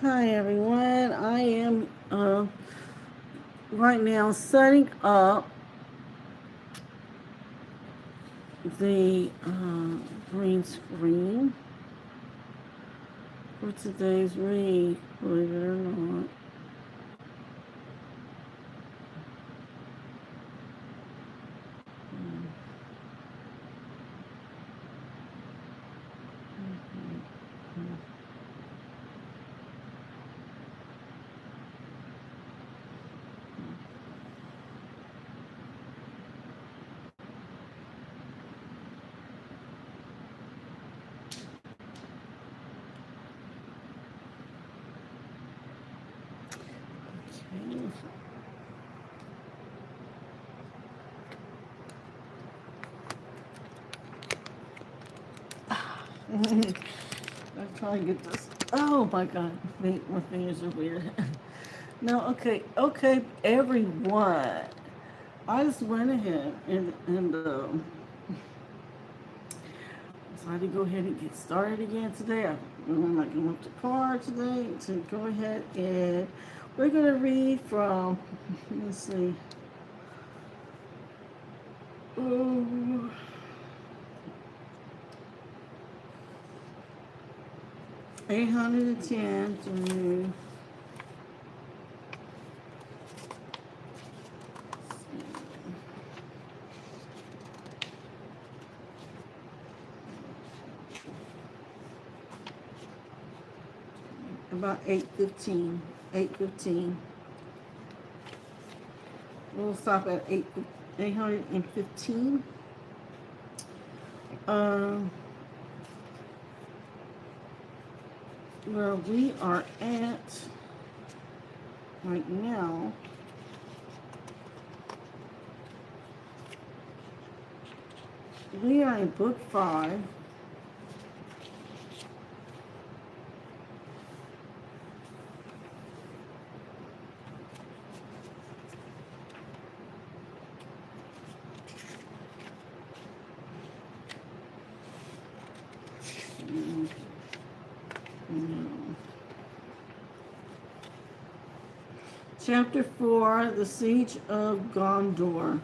Hi everyone. I am right now setting up the green screen for today's read, believe it or not. Okay. I'm trying to get this. Oh my god, my fingers are weird. No, okay, everyone. I just went ahead and decided to go ahead and get started again today. I'm not going to the car today to go ahead and we're going to read from, let's see, oh, 810 through about 8:15. 8:15. We'll stop at 815. Um, where we are at right now. We are in book 5. Chapter 4, The Siege of Gondor.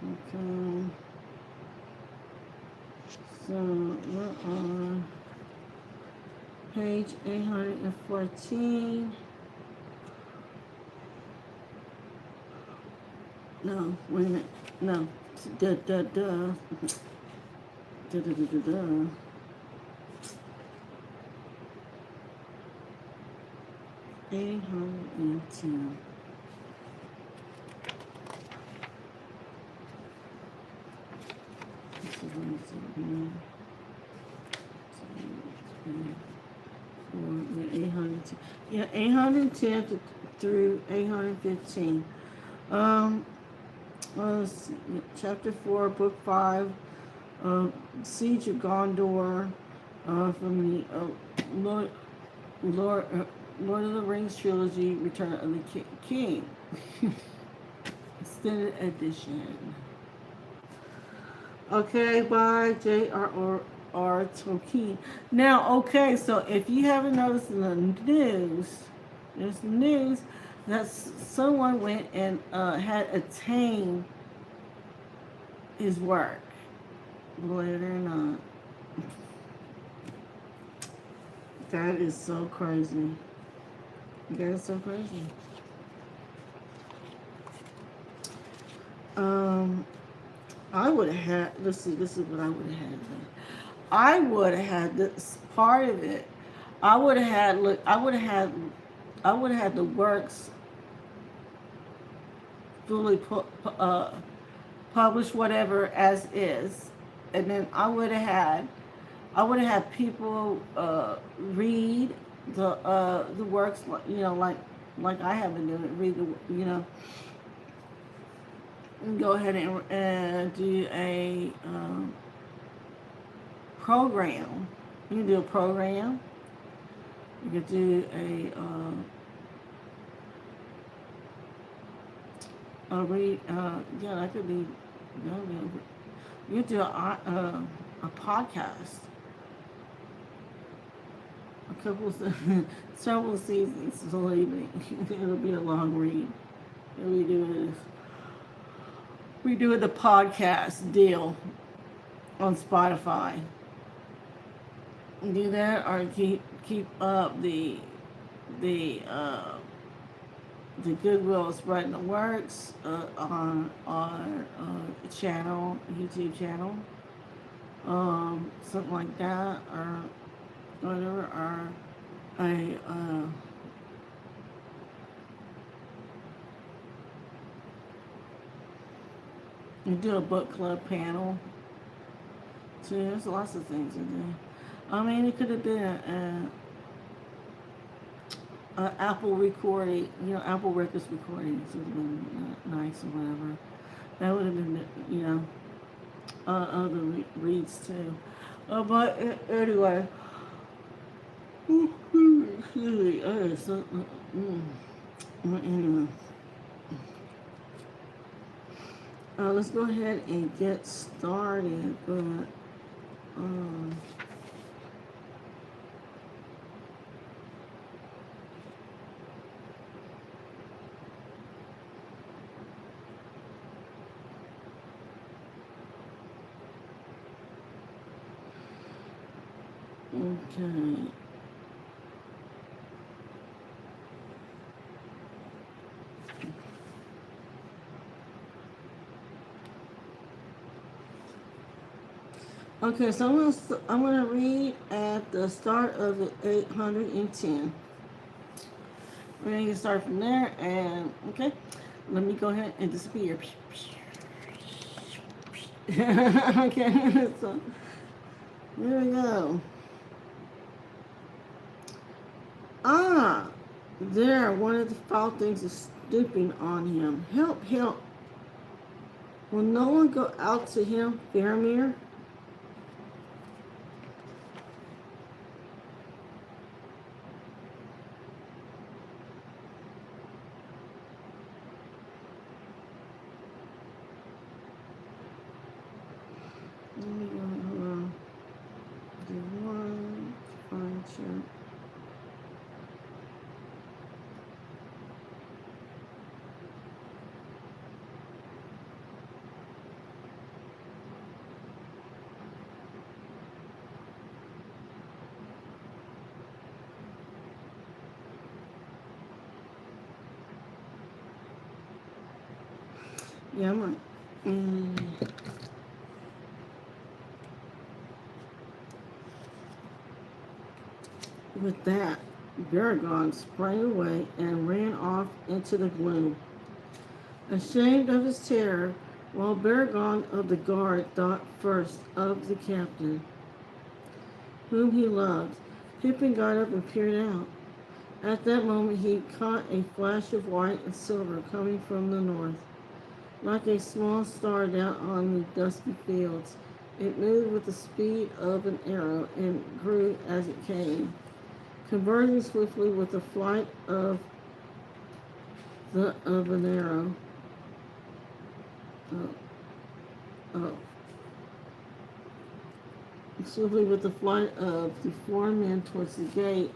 Okay. So we're on page 814. No, wait a minute. No. Da da da. Da da da da da. 810. This is what it's again. Yeah, 810. Yeah, 810 through 815. Um, chapter 4, book 5, Siege of Gondor, from the Lord, Lord of the Rings trilogy, Return of the King, extended edition. Okay, by JRR Tolkien. Now, okay, so if you haven't noticed in the news, there's news that someone went and had attained his work. Believe it or not. That is so crazy. That is so crazy. I would have had, let's see, this is what I would have had. I would have had this part of it. I would have had, look, I would have had the works fully published, whatever, as is. And then I would have had people read the works, like I have been doing, read and go ahead and do a program. You can do a program. You could do a read. Yeah, that could be. You could do a podcast. couple several seasons, so believe me, it'll be a long read. And we do the podcast deal on Spotify. Do that or keep up the the Goodwill Spreading the Works on our channel, YouTube channel, something like that, or whatever, or a you do a book club panel too. There's lots of things to do. I mean, it could have been a Apple recording, Apple Records recordings would have been nice or whatever. That would have been, other reads too. But anyway, excuse me. Anyway, let's go ahead and get started. But okay. Okay, so I'm gonna read at the start of the 810. We're gonna start from there, and okay, let me go ahead and disappear. Okay, so there we go. There, one of the foul things is stooping on him. Help, help. Will no one go out to him, Faramir? Yeah, I'm right. With that, Baragon sprang away and ran off into the gloom. Ashamed of his terror, while Baragon of the guard thought first of the captain, whom he loved, Pippin got up and peered out. At that moment he caught a flash of white and silver coming from the north. Like a small star down on the dusky fields, it moved with the speed of an arrow and grew as it came, converging swiftly with the flight of an arrow. Swiftly with the flight of the four men towards the gate.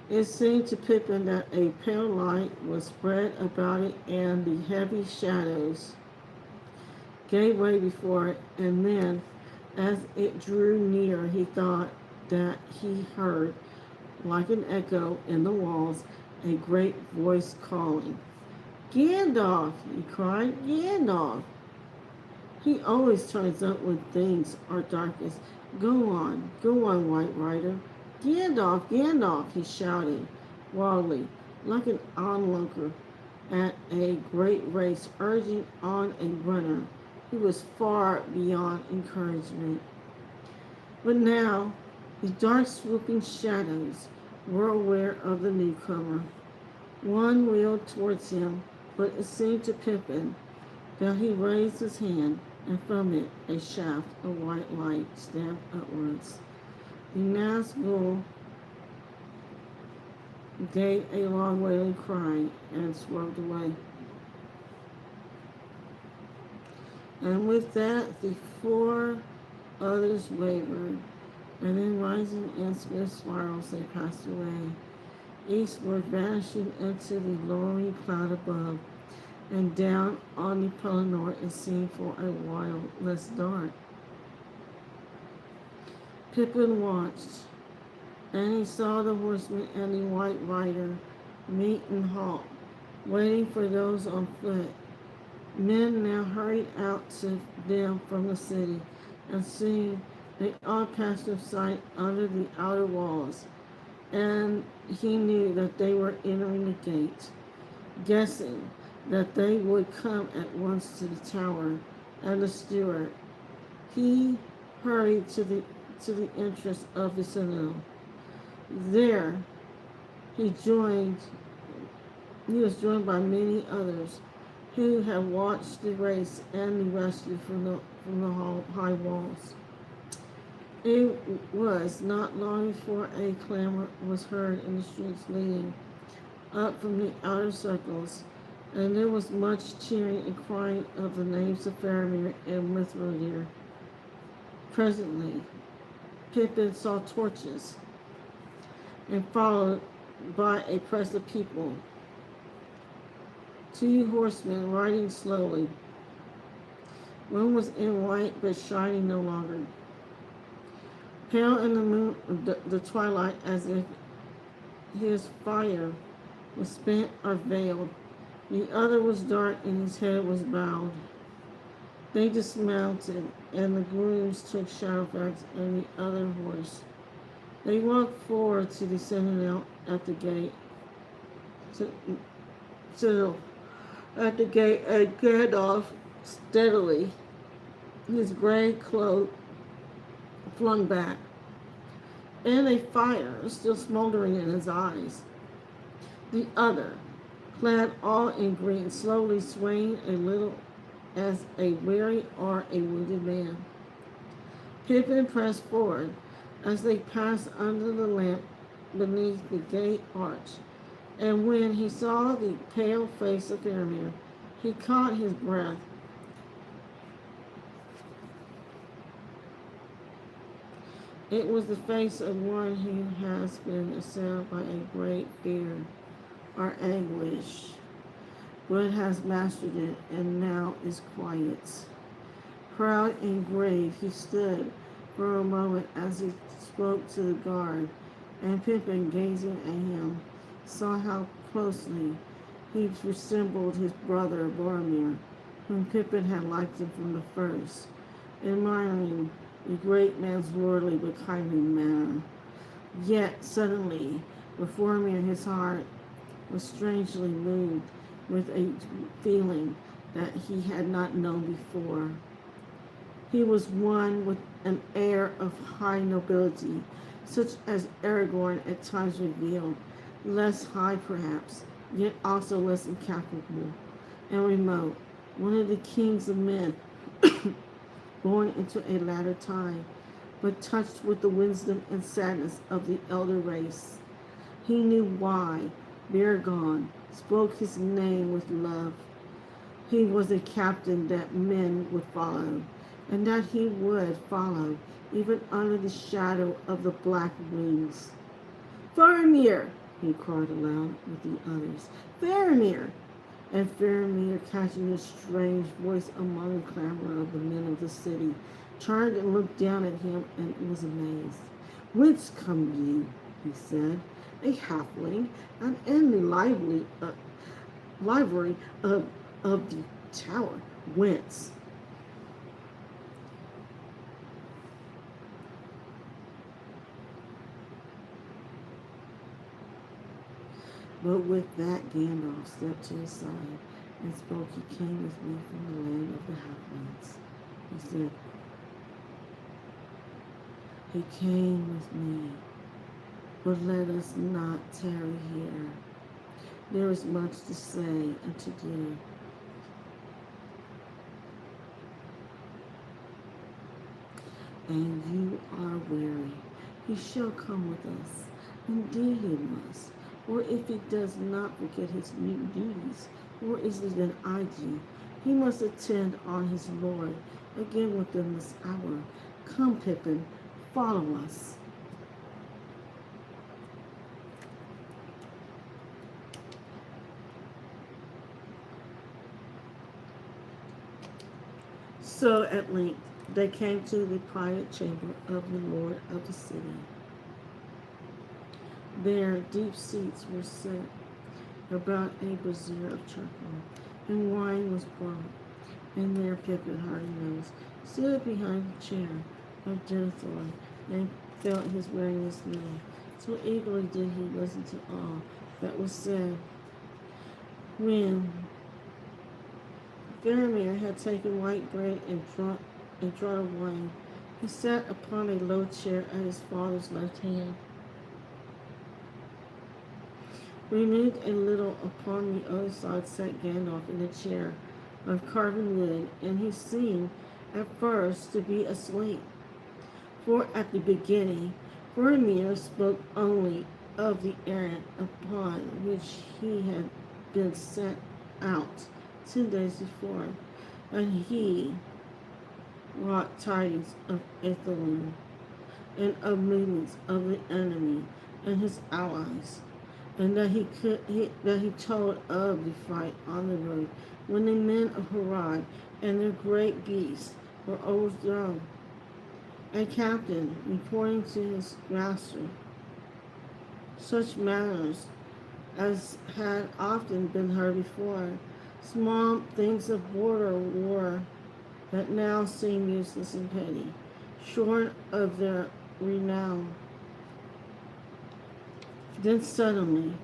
It seemed to Pippin that a pale light was spread about it, and the heavy shadows gave way before it, and then, as it drew near, he thought that he heard, like an echo in the walls, a great voice calling. Gandalf, he cried, Gandalf. He always turns up when things are darkest. Go on, White Rider. Gandalf, Gandalf, he shouted wildly, like an onlooker at a great race, urging on a runner who was far beyond encouragement. But now, the dark swooping shadows were aware of the newcomer. One wheeled towards him, but it seemed to Pippin that he raised his hand, and from it a shaft of white light stabbed upwards. The Nazgul gave a long wailing cry and swerved away. And with that, the four others wavered, And then rising in swift spirals they passed away, eastward vanishing into the lowering cloud above, and down on the Pelennor it seemed for a while less dark. Pippin watched, and he saw the horseman and the white rider meet and halt, waiting for those on foot. Men now hurried out to them from the city, and soon they all passed from sight under the outer walls, and he knew that they were entering the gate, guessing that they would come at once to the tower and the steward. He hurried to the entrance of the citadel. There he joined he was joined by many others who had watched the race and the rescue from the high walls. It was not long before a clamor was heard in the streets leading up from the outer circles, and there was much cheering and crying of the names of Faramir and Mithrandir. Presently, Pippin saw torches, and followed by a press of people, 2 horsemen riding slowly. One was in white but shining no longer, pale in the moon, the twilight, as if his fire was spent or veiled. The other was dark, and his head was bowed. They dismounted, and the grooms took Shadowfax and the other horse. They walked forward to the sentinel at the gate. At the gate, and Gandalf steadily, his gray cloak flung back, and a fire still smoldering in his eyes. The other, clad all in green, slowly swaying a little as a weary or a wounded man. Pippin pressed forward as they passed under the lamp beneath the gate arch, and when he saw the pale face of Faramir, he caught his breath. It was the face of one who has been assailed by a great fear or anguish, but has mastered it and now is quiet. Proud and grave, he stood for a moment as he spoke to the guard, and Pippin, gazing at him, saw how closely he resembled his brother Boromir, whom Pippin had liked him from the first, admiring the great man's lordly but kindly manner. Yet suddenly, before him, his heart was strangely moved with a feeling that he had not known before. He was one with an air of high nobility, such as Aragorn at times revealed, less high perhaps, yet also less incalculable and remote, one of the kings of men, born into a latter time, but touched with the wisdom and sadness of the elder race. He knew why Beregond spoke his name with love. He was a captain that men would follow, and that he would follow even under the shadow of the black wings. Faramir, he cried aloud with the others. Faramir! And Faramir, catching a strange voice among the clamor of the men of the city, turned and looked down at him and was amazed. Whence come you? He said. A halfling, and in the livery of the tower. Whence? But with that, Gandalf stepped to his side and spoke. He came with me from the land of the halflings. He said, he came with me, but let us not tarry here. There is much to say and to do. And you are weary. He shall come with us. Indeed he must. Or if he does not forget his new duties, or is it an IG, he must attend on his lord again within this hour. Come, Pippin, follow us. So at length they came to the private chamber of the lord of the city. There deep seats were set about a brazier of charcoal, and wine was brought. And there Pippin Hardynose stood behind the chair of Denethor and felt his weariness little. So eagerly did he listen to all that was said. When Faramir had taken white bread and drunk a draught of wine, he sat upon a low chair at his father's left hand. Removed a little upon the other side sat Gandalf in a chair of carven wood, and he seemed at first to be asleep. For at the beginning, Faramir spoke only of the errand upon which he had been sent out 10 days before, and he brought tidings of Aethelin and of movements of the enemy and his allies, and that he told of the fight on the road when the men of Harad and their great beasts were overthrown. A captain reporting to his master such matters as had often been heard before, small things of border war that now seem useless and petty, short of their renown. Then suddenly,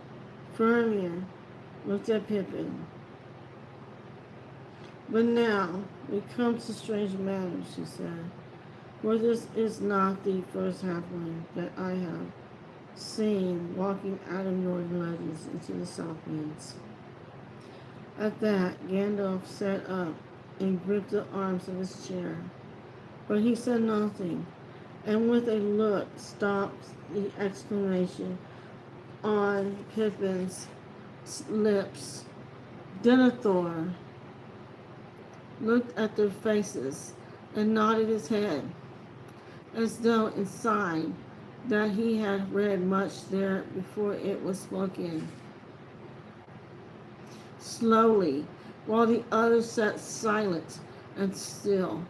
Faramir looked at Pippin. But now we come to strange matters, she said, for this is not the first halfling that I have seen walking out of northern legends into the southlands. At that, Gandalf sat up and gripped the arms of his chair, but he said nothing, and with a look stopped the exclamation on Pippin's lips. Denethor looked at their faces and nodded his head, as though in sign that he had read much there before it was spoken. Slowly, while the others sat silent and still,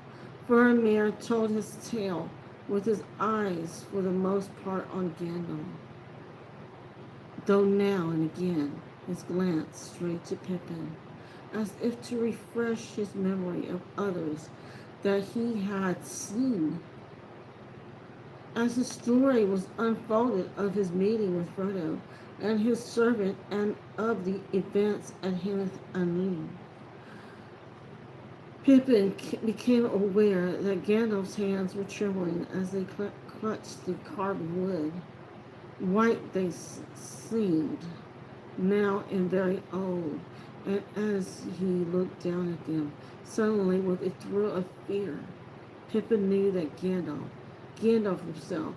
Faramir told his tale with his eyes for the most part on Gandalf, though now and again his glance strayed to Pippin, as if to refresh his memory of others that he had seen. As the story was unfolded of his meeting with Frodo and his servant and of the events at Hanath Anim, Pippin became aware that Gandalf's hands were trembling as they clutched the carved wood. White they seemed, now and very old, and as he looked down at them, suddenly with a thrill of fear, Pippin knew that Gandalf himself,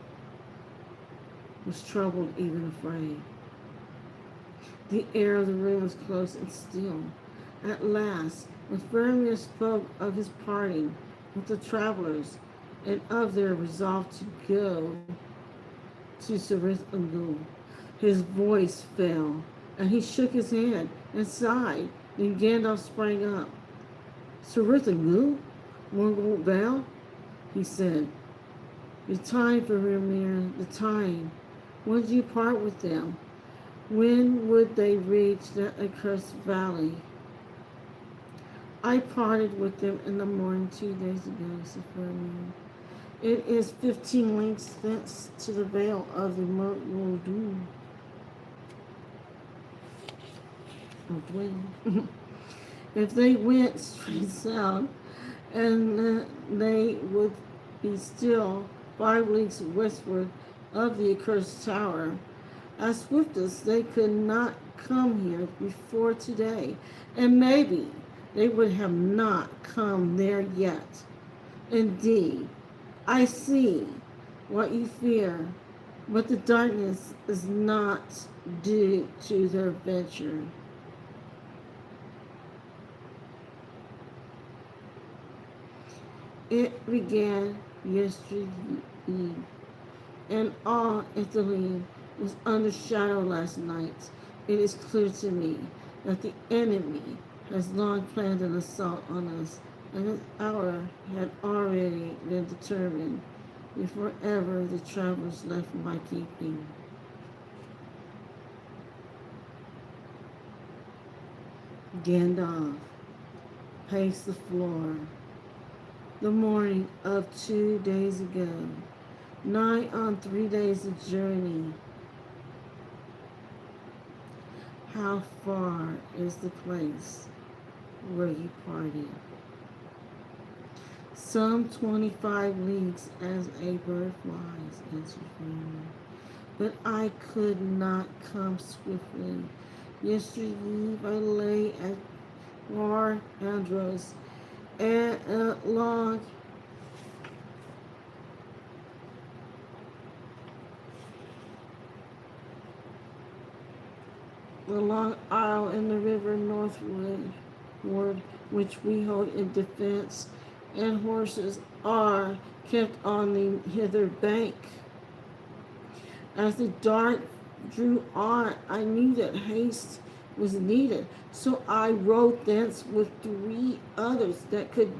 was troubled, even afraid. The air of the room was close and still. At last, when Faramir spoke of his parting with the travelers and of their resolve to go to Cirith Ungol, his voice fell, and he shook his head and sighed. Then Gandalf sprang up. Cirith Ungol? Morgul Val? He said. The time, Faramir, the time. When did you part with them? When would they reach that accursed valley? I parted with them in the morning 2 days ago, said Faramir. It is 15 lengths thence to the Vale of the Morgul. If they went straight south, and they would be still 5 leagues westward of the accursed tower. As swift as they could not come here before today, and maybe they would have not come there yet. Indeed, I see what you fear, but the darkness is not due to their venture. It began yesterday, and all Italy was under shadow last night. It is clear to me that the enemy has long planned an assault on us, and its hour had already been determined before ever the travelers left my keeping. Gandalf paced the floor. The morning of 2 days ago, nigh on 3 days of journey. How far is the place where you parted? Some 25 leagues as a bird flies, answered Freeman. But I could not come swiftly. Yesterday eve I lay at War Andros and along the long aisle in the river northward, which we hold in defense, and horses are kept on the hither bank. As the dark drew on, I knew that haste was needed, so I rode thence with 3 others that could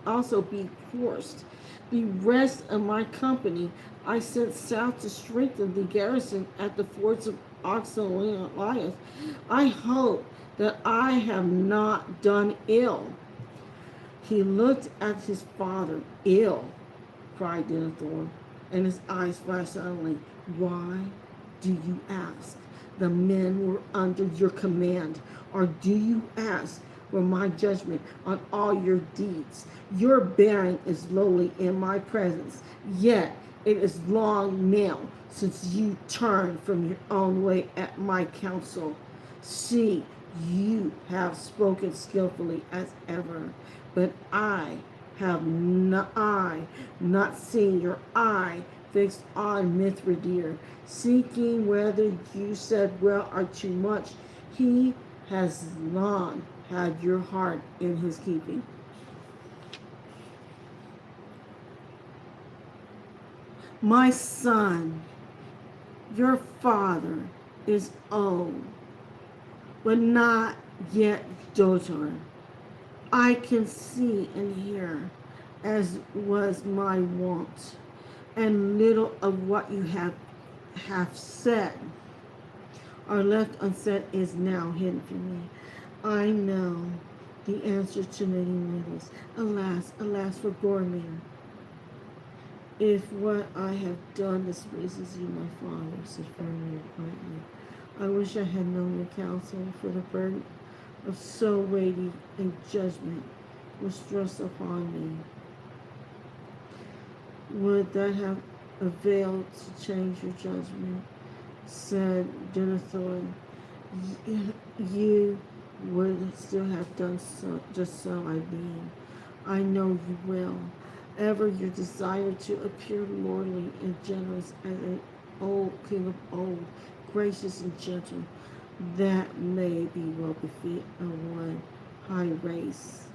also be horsed. The rest of my company I sent south to strengthen the garrison at the forts of Oxalias. I hope that I have not done ill. He looked at his father. Ill, cried Denethor, and his eyes flashed suddenly. Why do you ask? The men were under your command. Or do you ask for my judgment on all your deeds? Your bearing is lowly in my presence, yet it is long now since you turned from your own way at my counsel. See, you have spoken skillfully as ever, but I have not seen your eye fixed on Mithridir, seeking whether you said well or too much. He has long had your heart in his keeping. My son, your father is old, but not yet doter. I can see and hear, as was my wont, and little of what you have said or left unsaid is now hidden from me. I know the answer to many riddles. Alas, alas for Boromir. If what I have done displeases you, my father, said Boromir quietly, I wish I had known your counsel, for the burden of so weighty a judgment was thrust upon me. Would that have availed to change your judgment? Said Denethor. You would still have done so, just so, I mean. I know you will. Ever your desire to appear lordly and generous as an old king of old, gracious and gentle, that may be well befit of one high race,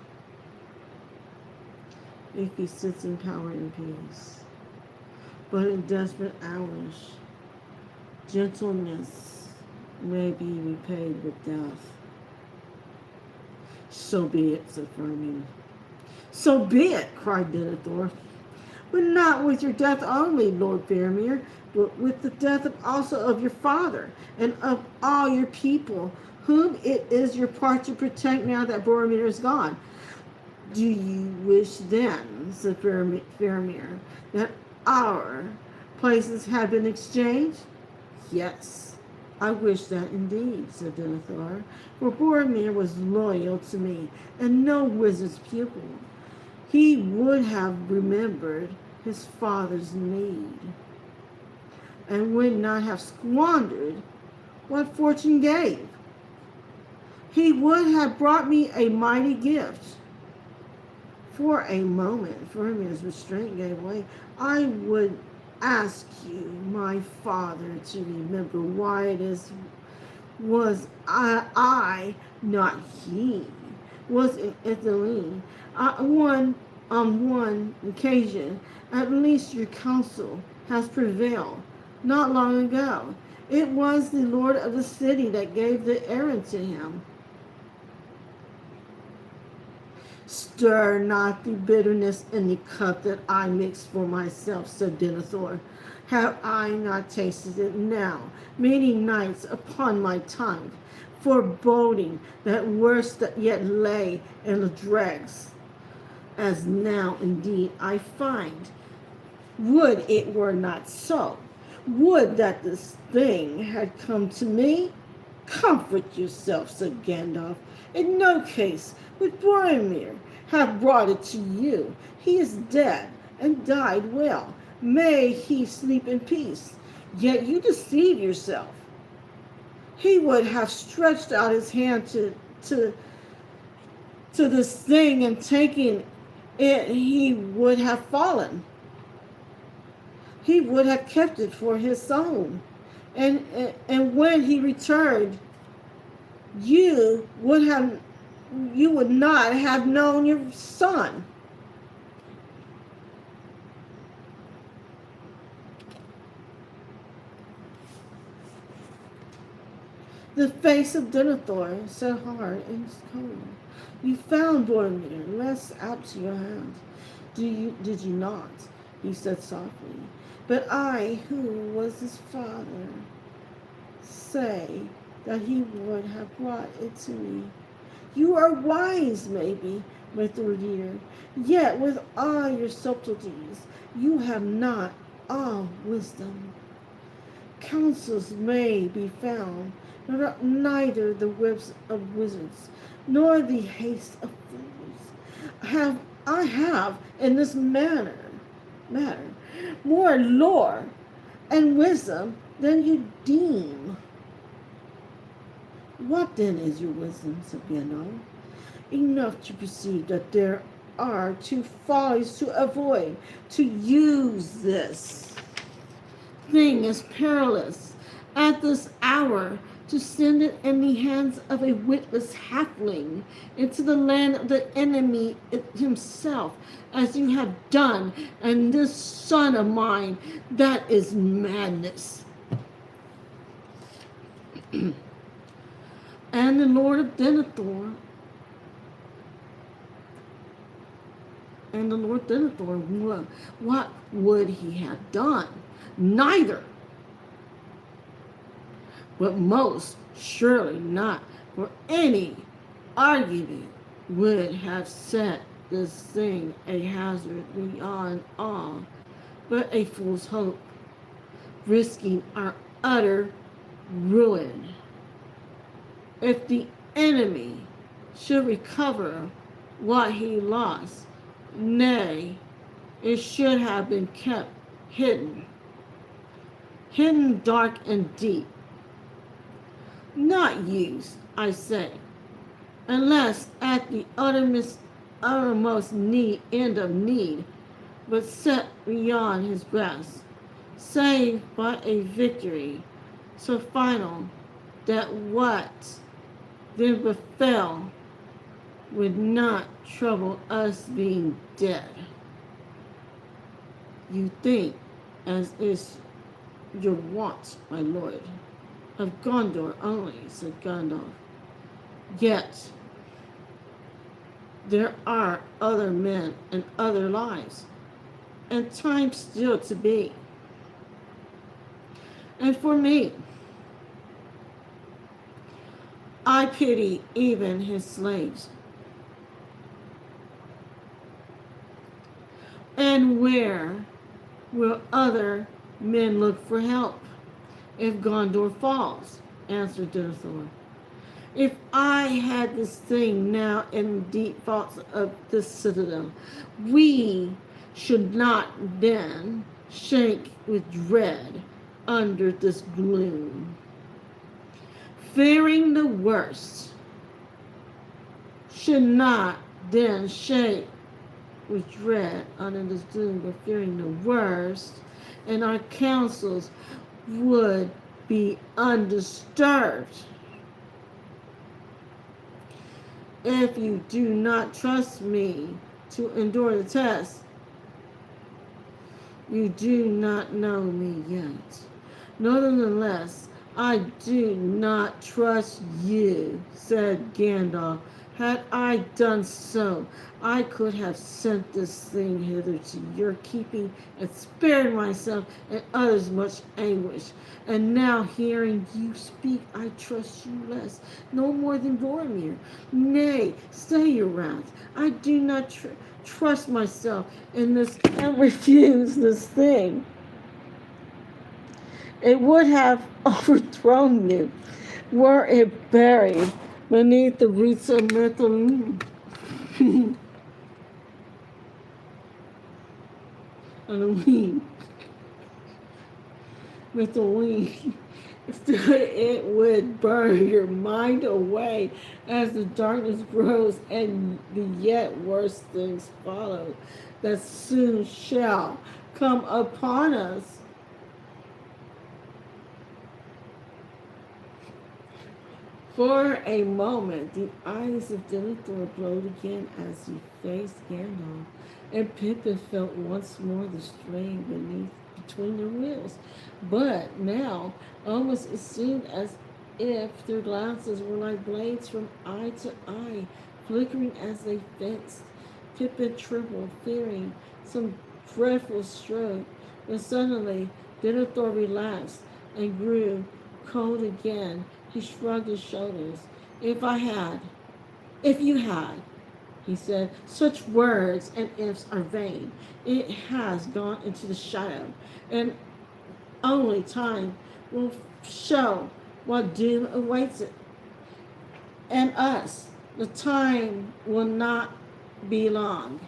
if he sits in power and peace. But in desperate hours, gentleness may be repaid with death. So be it, said Firmin. So be it, cried Denethor. But not with your death only, Lord Faramir, but with the death also of your father and of all your people, whom it is your part to protect now that Boromir is gone. Do you wish then, said Faramir, that our places had been exchanged? Yes, I wish that indeed, said Denethor, for Boromir was loyal to me and no wizard's pupil. He would have remembered his father's need and would not have squandered what fortune gave. He would have brought me a mighty gift. For a moment, Fromir's restraint gave way. I would ask you, my father, to remember why it was I, not he, was in Italy. One On one occasion, at least your counsel has prevailed. Not long ago, it was the lord of the city that gave the errand to him. Stir not the bitterness in the cup that I mix for myself, said Denethor. Have I not tasted it now, many nights upon my tongue, foreboding that worse that yet lay in the dregs, as now indeed I find. Would it were not so. Would that this thing had come to me. Comfort yourself, said Gandalf. In no case would Boromir have brought it to you. He is dead and died well. May he sleep in peace. Yet you deceive yourself. He would have stretched out his hand to this thing, and taking it, he would have fallen. He would have kept it for his own. And when he returned, you would not have known your son. The face of Denethor set hard and cold. You found Boromir, rest out to your hand. Did you not? He said softly. But I, who was his father, say that he would have brought it to me. You are wise, maybe, my third year, yet with all your subtleties, you have not all wisdom. Counsels may be found, neither the whips of wizards, nor the haste of fools. I have in this matter more lore and wisdom than you deem. What then is your wisdom, said Gandalf? Enough to perceive that there are two follies to avoid. To use this thing as perilous at this hour, to send it in the hands of a witless halfling into the land of the enemy himself, as you have done, and this son of mine, that is madness. And the Lord of Denethor, what would he have done? Neither. But most surely not for any argument would have set this thing a hazard beyond all but a fool's hope, risking our utter ruin. If the enemy should recover what he lost, nay, it should have been kept hidden dark and deep, not used, I say, unless at the uttermost end of need, but set beyond his grasp, saved by a victory so final that what then befell would not trouble us being dead. You think, as is your wont, my lord, of Gondor only, said Gandalf. Yet there are other men and other lives, and time still to be. And for me, I pity even his slaves. And where will other men look for help if Gondor falls? Answered Denethor. If I had this thing now in deep vaults of this citadel, we should not then shake with dread under this gloom. Fearing the worst, should not then shake with dread under this gloom, but fearing the worst, and our counsels would be undisturbed. If you do not trust me to endure the test. You do not know me yet. Nonetheless, I do not trust you, said Gandalf. Had I done so, I could have sent this thing hither to your keeping and spared myself and others much anguish. And now, hearing you speak, I trust you less, no more than Boromir. Nay, stay your wrath. I do not trust myself in this and refuse this thing. It would have overthrown you were it buried beneath the roots of Mytholine. Mytholine. It would burn your mind away as the darkness grows and the yet worse things follow that soon shall come upon us. For a moment, the eyes of Denethor glowed again as he faced Gandalf, and Pippin felt once more the strain between their wheels. But now, almost it seemed as if their glances were like blades from eye to eye, flickering as they fenced. Pippin trembled, fearing some dreadful stroke, and suddenly Denethor relaxed and grew cold again. He shrugged his shoulders. If you had, he said, such words and ifs are vain. It has gone into the shadow, and only time will show what doom awaits it. And us, the time will not be long.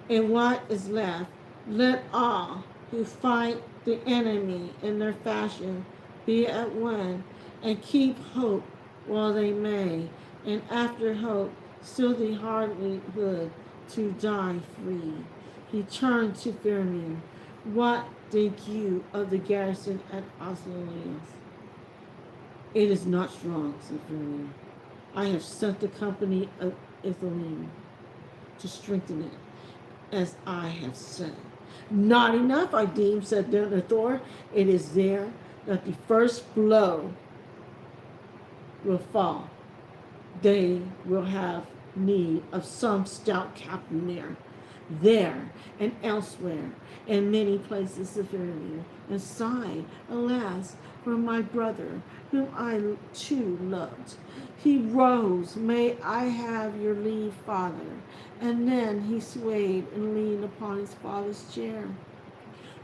And what is left, let all who fight the enemy in their fashion be at one, and keep hope while they may, and after hope, still the hardihood to die free. He turned to Faramir. What think you of the garrison at Oswald? It is not strong, said Faramir. I have sent the company of Ithilien to strengthen it, as I have said. Not enough, I deem, said Denethor. It is there that the first blow will fall. They will have need of some stout captain there and elsewhere, in many places severely, and sighed, alas, for my brother, whom I too loved. He rose, may I have your leave, father, and then he swayed and leaned upon his father's chair.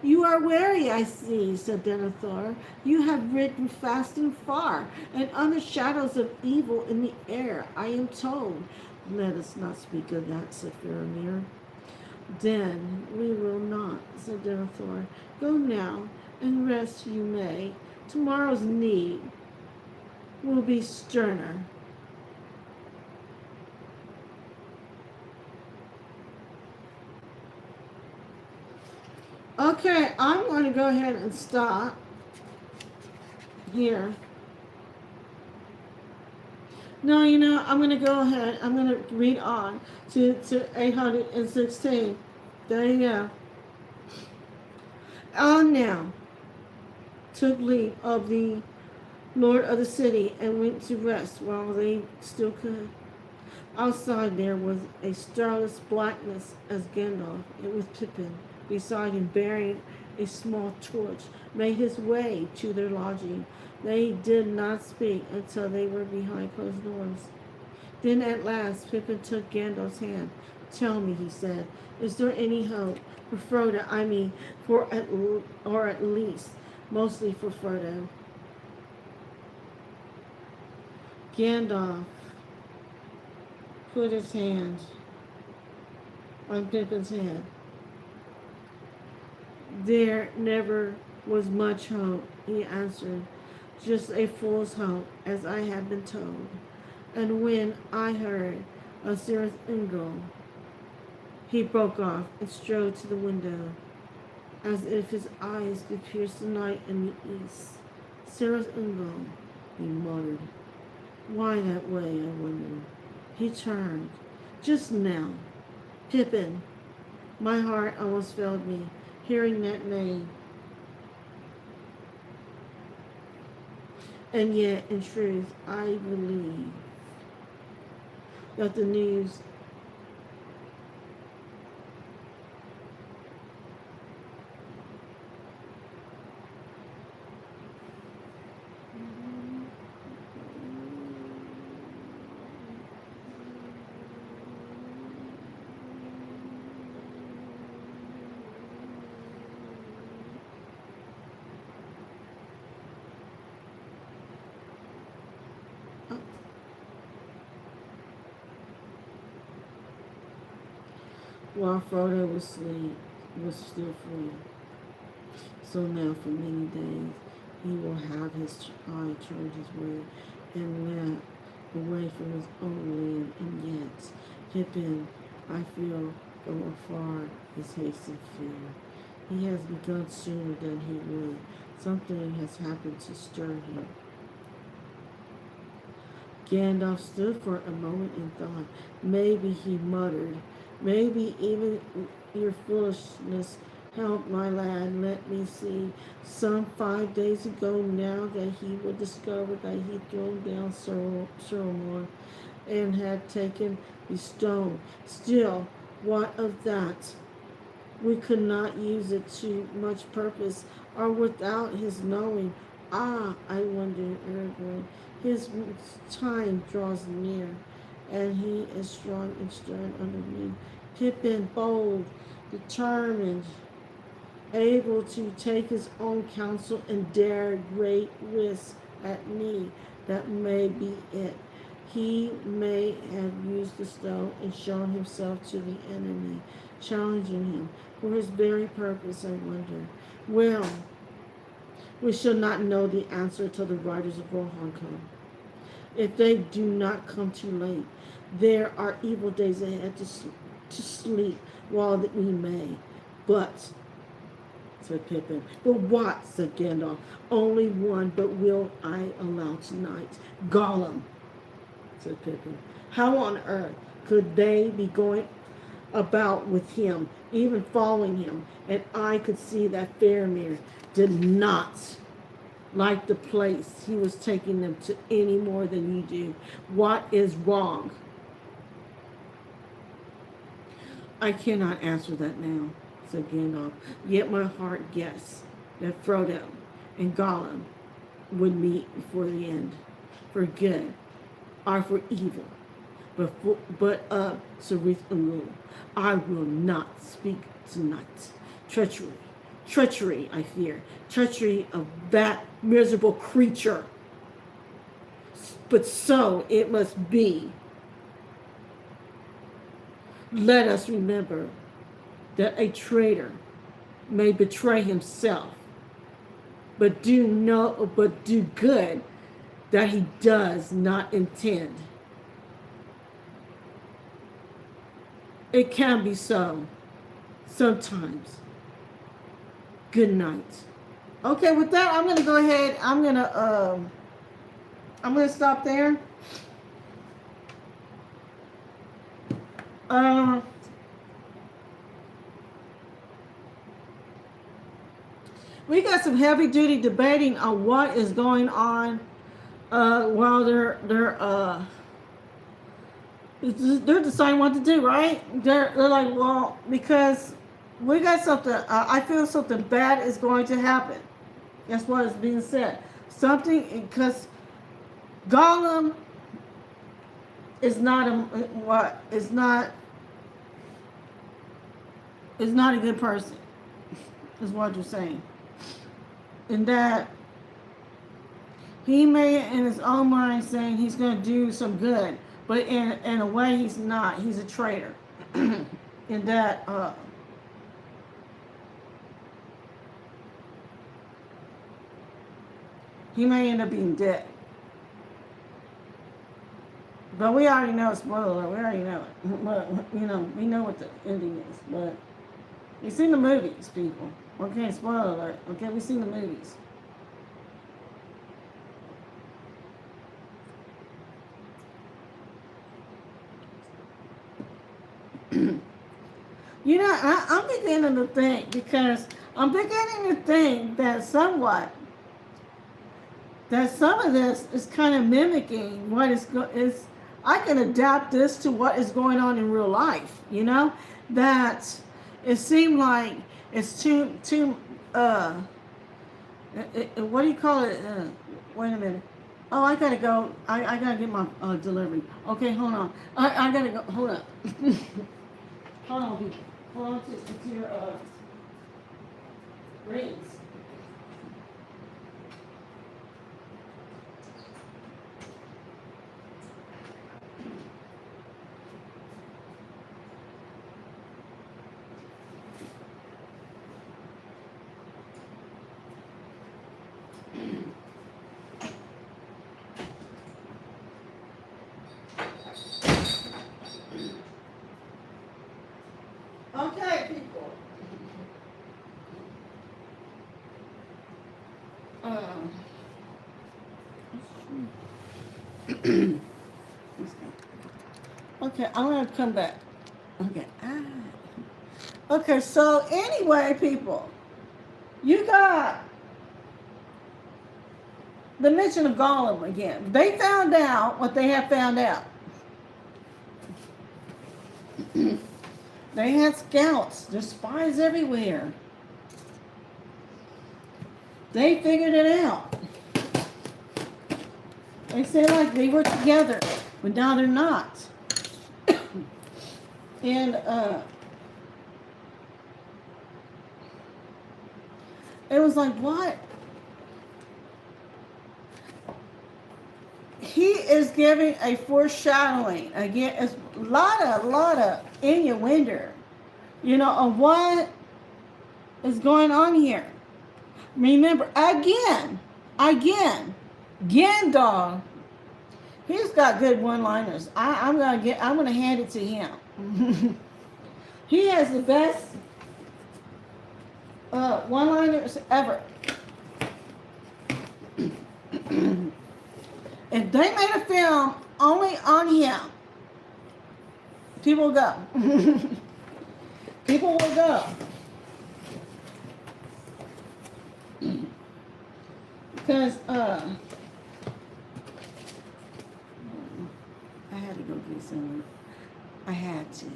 You are weary, I see, said Denethor. You have ridden fast and far, and under shadows of evil in the air, I am told. Let us not speak of that, said Faramir. Then we will not, said Denethor. Go now, and rest you may. Tomorrow's need will be sterner. Okay, I'm going to go ahead and stop here. No, I'm going to go ahead. I'm going to read on to 816. There you go. On now took leave of the lord of the city and went to rest while they still could. Outside there was a starless blackness as Gandalf, it was Pippin, beside him bearing a small torch, made his way to their lodging. They did not speak until they were behind closed doors. Then at last Pippin took Gandalf's hand. Tell me, he said, is there any hope for Frodo? I mean, or at least mostly for Frodo. Gandalf put his hand on Pippin's head. There never was much hope, he answered, just a fool's hope, as I have been told. And when I heard of Cirith Ungol, he broke off and strode to the window, as if his eyes could pierce the night in the east. Cirith Ungol, he muttered. Why that way, I wonder? He turned. Just now, Pippin My heart almost failed me hearing that name. And yet, in truth, I believe that the news while Frodo was asleep was still free. So now for many days he will have his eye turned his way and left away from his own land, and yet Pippin, I feel from afar his haste and fear. He has begun sooner than he would. Something has happened to stir him. Gandalf stood for a moment in thought. Maybe, he muttered, maybe even your foolishness helped my lad. Let me see. Some 5 days ago now that he would discover that he thrown down Soromor and had taken the stone. Still, what of that? We could not use it to much purpose, or without his knowing. Ah, I wonder, Aragorn, his time draws near, and he is strong and stern under me. Pippin, bold, determined, able to take his own counsel and dare great risks at me. That may be it. He may have used the stone and shown himself to the enemy, challenging him for his very purpose, I wonder. Well, we shall not know the answer till the riders of Rohan come. If they do not come too late, there are evil days ahead to sleep while that we may. But, said Pippin. But what, said Gandalf. Only one, but will I allow tonight. Gollum, said Pippin. How on earth could they be going about with him, even following him? And I could see that Faramir did not like the place he was taking them to any more than you do. What is wrong? I cannot answer that now, said Gandalf. Yet my heart guessed that Frodo and Gollum would meet before the end, for good or for evil. But of Sarith Ungul, I will not speak tonight. Treachery, I fear. Treachery of that miserable creature. But so it must be. Let us remember that a traitor may betray himself, but do good that he does not intend. It can be so sometimes. Good night. Okay, with that, I'm gonna go ahead. I'm gonna stop there. We got some heavy duty debating on what is going on while they're deciding what to do, right? They're like, well, because we got something. I feel something bad is going to happen. That's what is being said. Something, because Gollum is not a good person. Is what you're saying. And that he may in his own mind saying he's going to do some good, but in a way he's not. He's a traitor. In that he may end up being dead. But we already know, spoiler, we already know it. But, we know what the ending is. But we've seen the movies, people. Okay, spoiler alert. Okay, we've seen the movies. You know, I'm beginning to think, because I'm beginning to think that some of this is kind of mimicking what is. I can adapt this to what is going on in real life. You know, that it seemed like it's too. What do you call it? Wait a minute. Oh, I gotta go. I gotta get my delivery. Okay, hold on. I gotta go. Hold up. Hold on, people. Hold on to your rings. Okay, people. Um, okay, I'm gonna come back. Okay. Okay, so anyway, people, you got the mention of Gollum again. They found out what they have found out. They had scouts. There's spies everywhere. They figured it out. They say like they were together, but now they're not. And it was like, what? He is giving a foreshadowing. Again, it's a lot of innuendo, of what is going on here. Remember, again, Gandalf, he's got good one-liners. I'm gonna hand it to him. He has the best one-liners ever. If they made a film only on him, people will go. People will go. Because I had to go get some. I had to.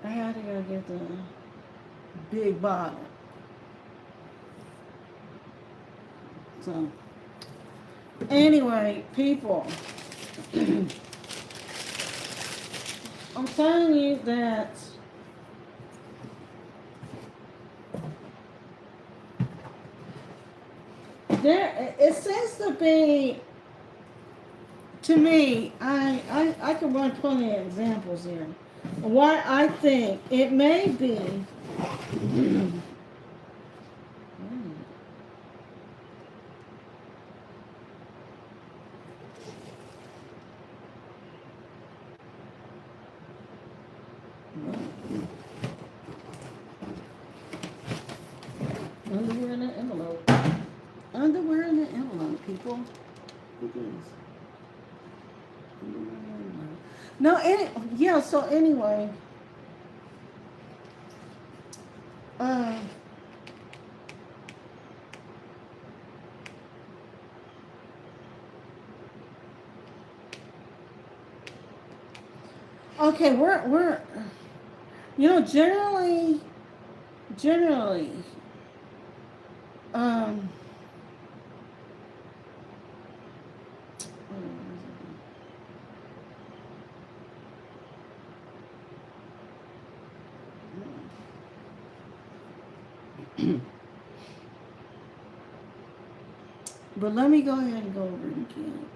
I had to go get the big bottle. So anyway, people, I'm telling you that it seems to be, to me, I can run plenty of examples here. Why I think it may be underwear in an envelope. Underwear in an envelope, people. Look at this. No, yeah, so anyway, okay, we're generally, but let me go ahead and go over it again.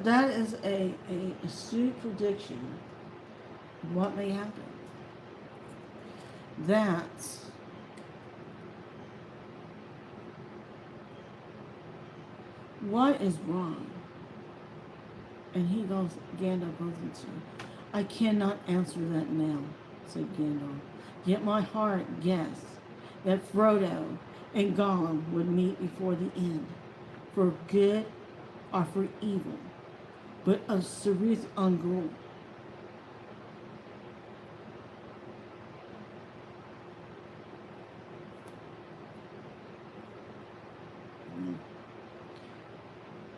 That is a astute prediction of what may happen. That's what is wrong. And Gandalf goes into, I cannot answer that now, said Gandalf. Yet my heart guessed that Frodo and Gollum would meet before the end, for good or for evil, but of Cirith Ungol.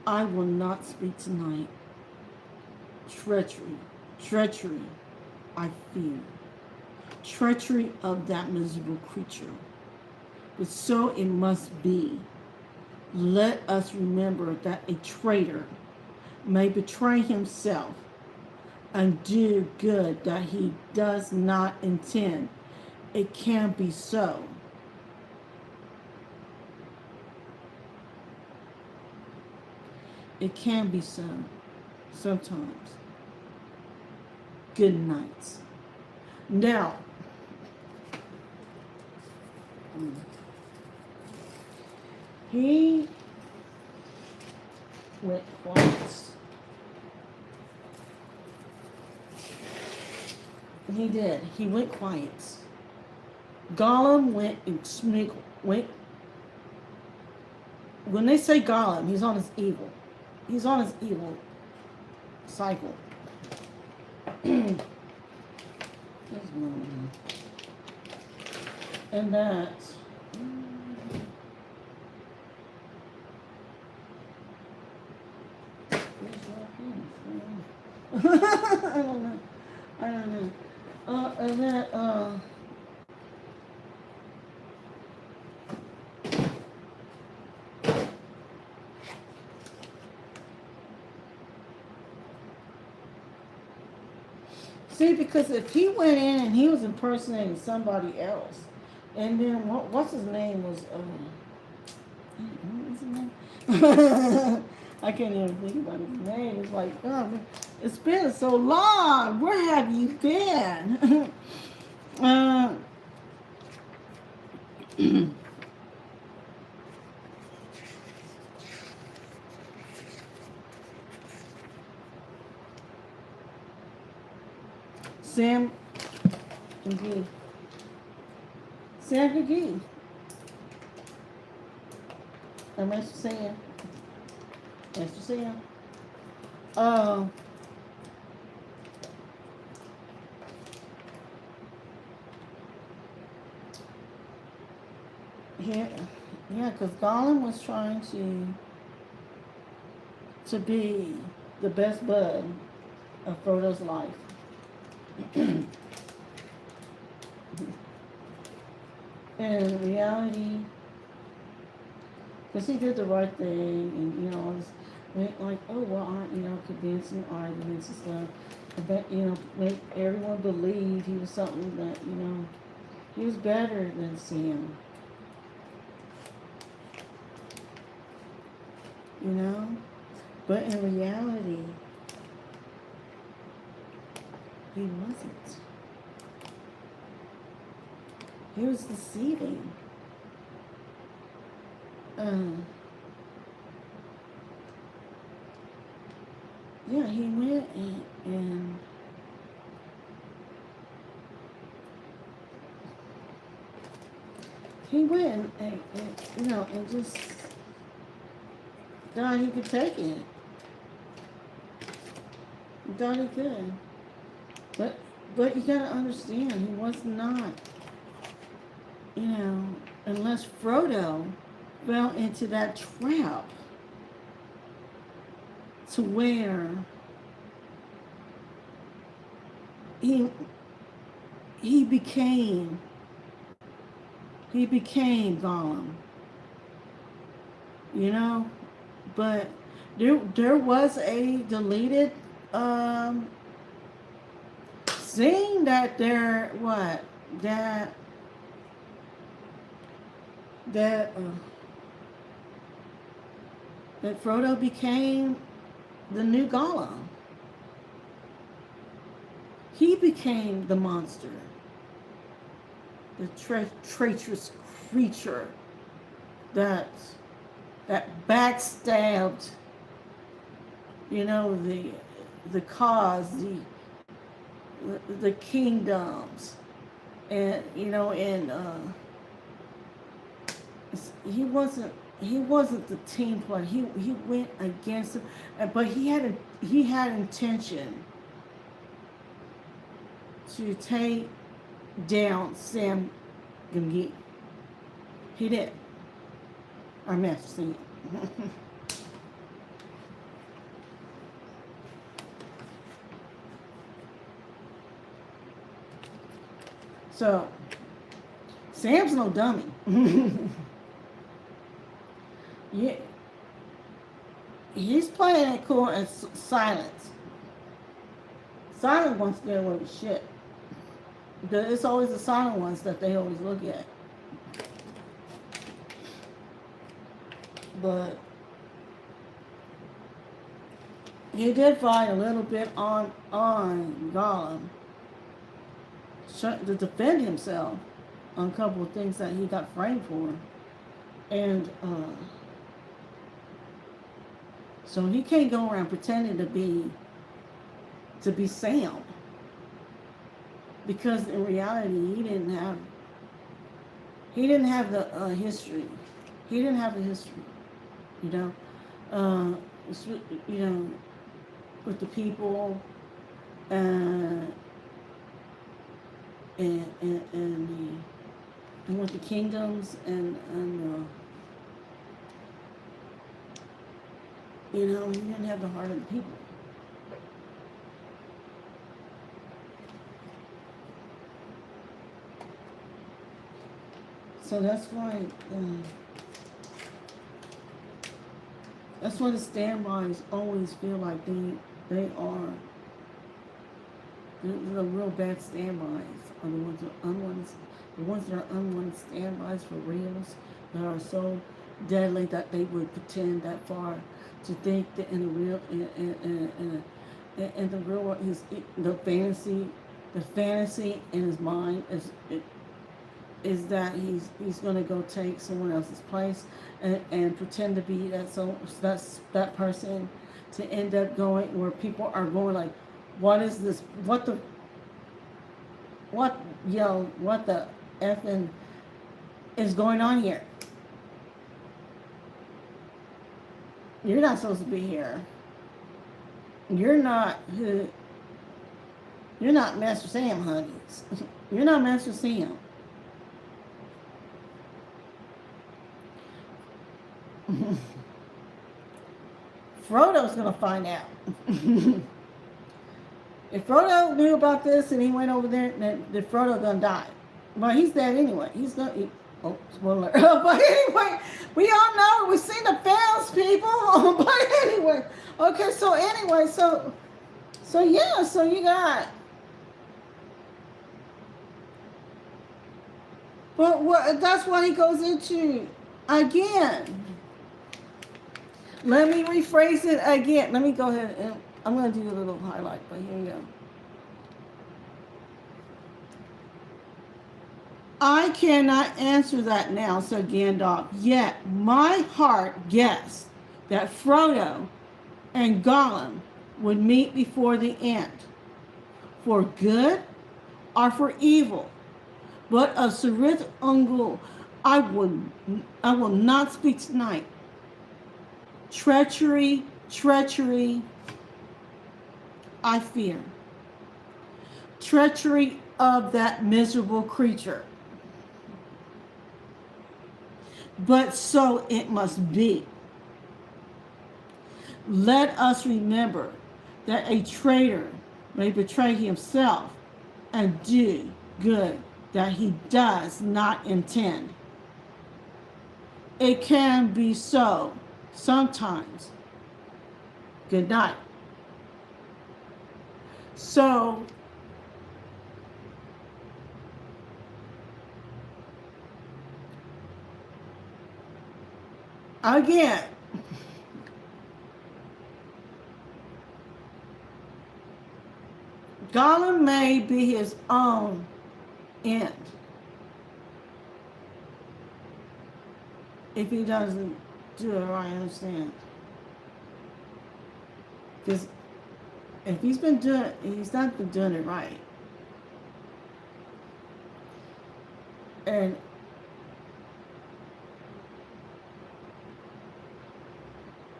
I will not speak tonight. Treachery, treachery, I fear. Treachery of that miserable creature. But so it must be. Let us remember that a traitor may betray himself and do good that he does not intend. It can be so. It can be so. Sometimes. Good night. Now, he went quiet. He did. He went quiet. Gollum went went. When they say Gollum, he's on his evil. He's on his evil cycle. And that I don't know. And that see, because if he went in and he was impersonating somebody else, and then what's his name was, what was his name? I can't even think about his name. It's like, oh, it's been so long. Where have you been? Sam McGee. Sam McGee. And Mr. Sam. Mr. Sam. Yeah, because Gollum was trying to be the best bud of Frodo's life. In reality, because he did the right thing, and all this, like, oh well, convincing arguments and stuff, but make everyone believe he was something that he was better than Sam. But in reality, he wasn't. He was deceiving. Yeah, he went and he went and and just thought he could take it. He thought he could. But you gotta understand, he was not, unless Frodo fell into that trap to where he became Gollum, but there was a deleted scene that that Frodo became the new Gollum. He became the monster, the traitorous creature that backstabbed, the cause, the kingdoms, And he wasn't the team player. He went against him, but he had intention to take down Sam Gamgee. He did. Our master singing. So Sam's no dummy. Yeah, he's playing it cool as Silence. Silent wants to get away with shit. Because it's always the silent ones that they always look at. But he did fight a little bit on Gollum to defend himself on a couple of things that he got framed for. And so he can't go around pretending to be Sam, because in reality he didn't have the history. He didn't have the history, you know. You know, with the people and with the kingdoms and you know, he didn't have the heart of the people. So that's why the standbys always feel like they're the real bad standbys are the ones that are unwanted. The ones that are unwanted standbys for reals that are so deadly that they would pretend that far to think that in the real in the real world, the fantasy in his mind is that he's going to go take someone else's place and pretend to be that person, to end up going where people are going like, what is this? What the effing is going on here? You're not supposed to be here. You're not Master Sam, honeys. You're not Master Sam. Frodo's gonna find out. If Frodo knew about this and he went over there, then Frodo gonna die. But he's dead anyway. Oh, spoiler. But anyway, we all know. We've seen the films, people. But anyway, okay. So yeah. So you got. But that's what he goes into again. Let me rephrase it again. Let me go ahead and I'm going to do a little highlight, but here you go. I cannot answer that now, said Gandalf. Yet my heart guessed that Frodo and Gollum would meet before the end, for good or for evil. But of Cirith Ungol I will not speak tonight. Treachery, I fear. Treachery of that miserable creature. But so it must be. Let us remember that a traitor may betray himself and do good that he does not intend. It can be so sometimes. Good night. So, again, Gollum may be his own end if he doesn't do it right. I understand. Because if he's not been doing it right. And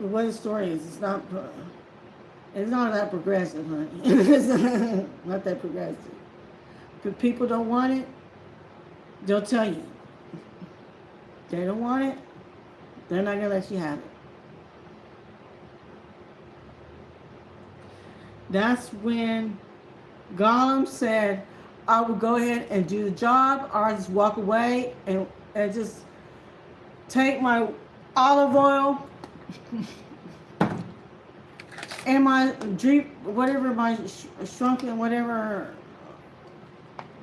the way the story is, it's not that progressive, honey. It's not that progressive. If people don't want it, they'll tell you. They don't want it, they're not going to let you have it. That's when Gollum said, I will go ahead and do the job, or I just walk away and just take my olive oil and my drip, whatever, my shrunken, whatever,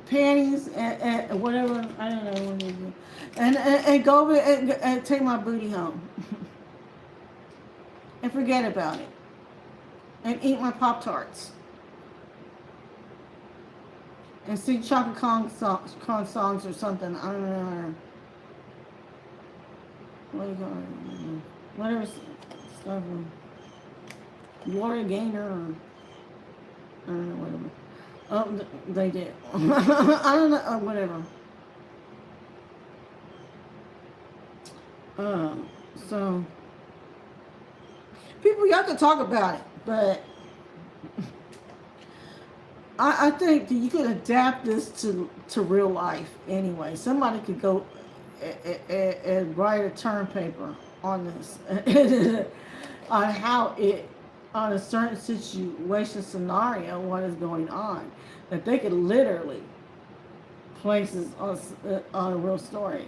panties and whatever, I don't know what it is, and go over and take my booty home and forget about it and eat my Pop-Tarts and sing Chaka Khan songs or something. I don't know. What do you call it? Whatever stuff. Water gainer or I don't know, whatever. Oh, they did. I don't know, whatever. So people, y'all can talk about it, but I think that you could adapt this to real life anyway. Somebody could go and write a term paper on this, on how it, on a certain situation scenario, what is going on, that they could literally place this on a real story.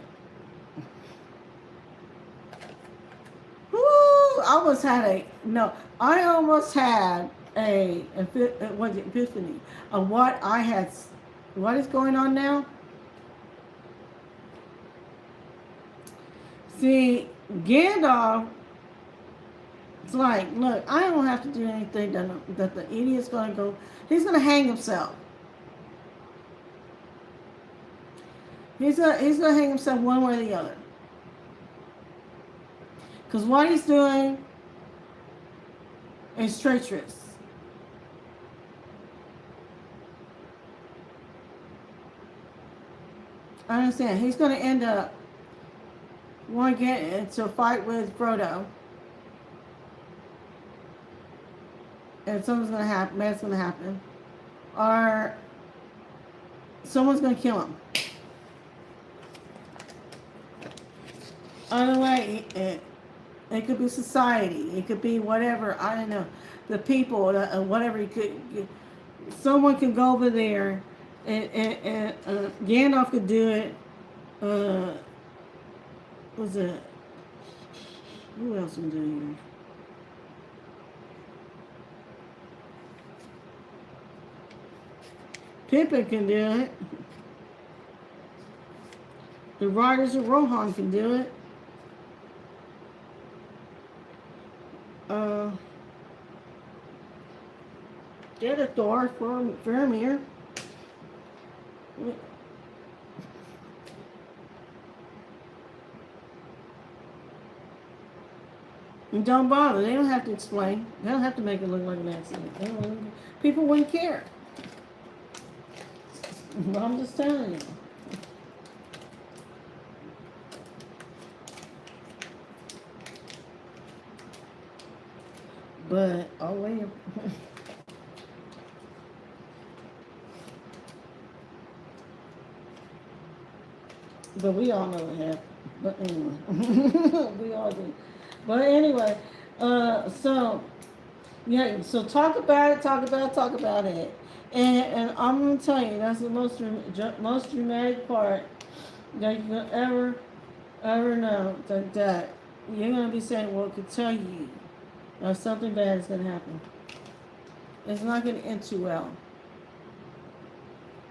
Woo! I almost had a epiphany of what is going on now. See, Gandalf, it's like, look, I don't have to do anything that the idiot's going to go, he's going to hang himself. He's going to hang himself one way or the other. Because what he's doing is treacherous. I understand. He's going to end up want to get into a fight with Frodo. And something's going to happen. Bad's going to happen. Or someone's going to kill him. Either way, it could be society. It could be whatever. I don't know. The people, whatever. Someone can go over there, and Gandalf could do it. Was it? Who else can do it? Pippin can do it. The Riders of Rohan can do it. Thor from Faramir. And don't bother. They don't have to explain. They don't have to make it look like an accident. People wouldn't care. I'm just telling you. But oh wait. But we all know what happened. But anyway, we all do. But anyway, so yeah, so talk about it, and I'm gonna tell you that's the most dramatic part that you can ever know, that you're gonna be saying, well, it could tell you something bad is gonna happen. It's not gonna end too well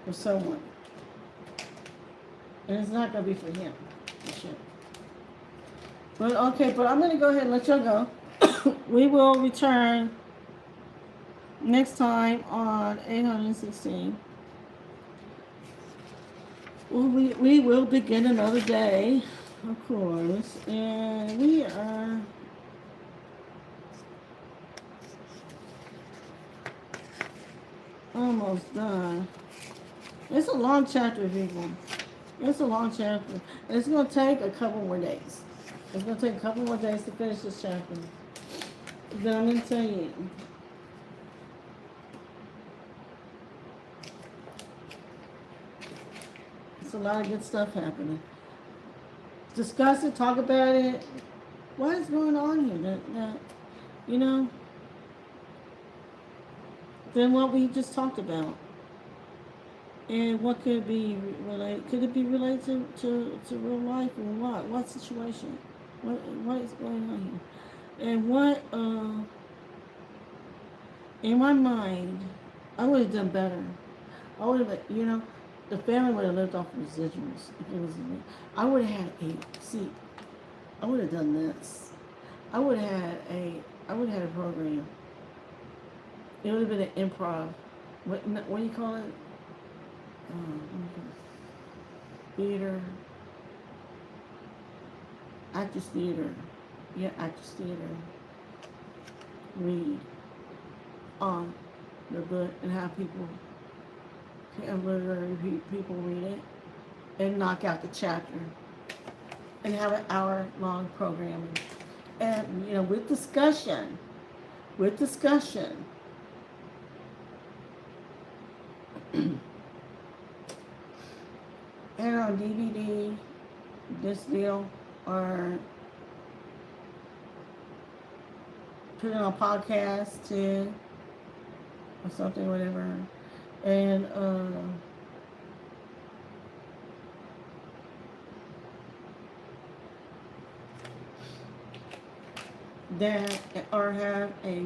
for someone, and it's not gonna be for him. For sure. But okay, but I'm gonna go ahead and let y'all go. We will return next time on 816. Well, we will begin another day, of course, and we are almost done. It's a long chapter, people. It's a long chapter. And it's going to take a couple more days. It's going to take a couple more days to finish this chapter. Then I'm going to tell you. It's a lot of good stuff happening. Discuss it, talk about it. What is going on here? You know, than what we just talked about. And what could be related? Could it be related to real life or what? What situation? What is going on here? And what in my mind, I would have done better. I would have, the family would have lived off residuals if it was me. I would have had I would have done this. I would have had a program. It would have been an improv. What do you call it? Theater. Actors theater. Yeah, actors theater. Read on the book and have people, literary people read it and knock out the chapter and have an hour-long programming. And, with discussion. And on DVD, this deal, or put it on podcast too, or something, whatever. And that, or have a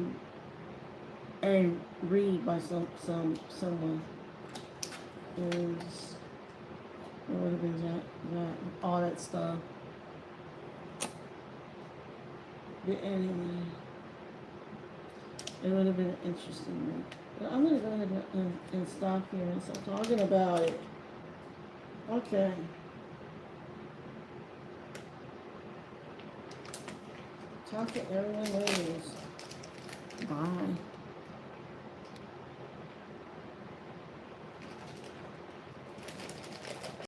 read by someone is. It would have been that all that stuff. But anyway, it would have been interesting. But I'm going to go ahead and stop here and start talking about it. Okay. Talk to everyone later. Bye.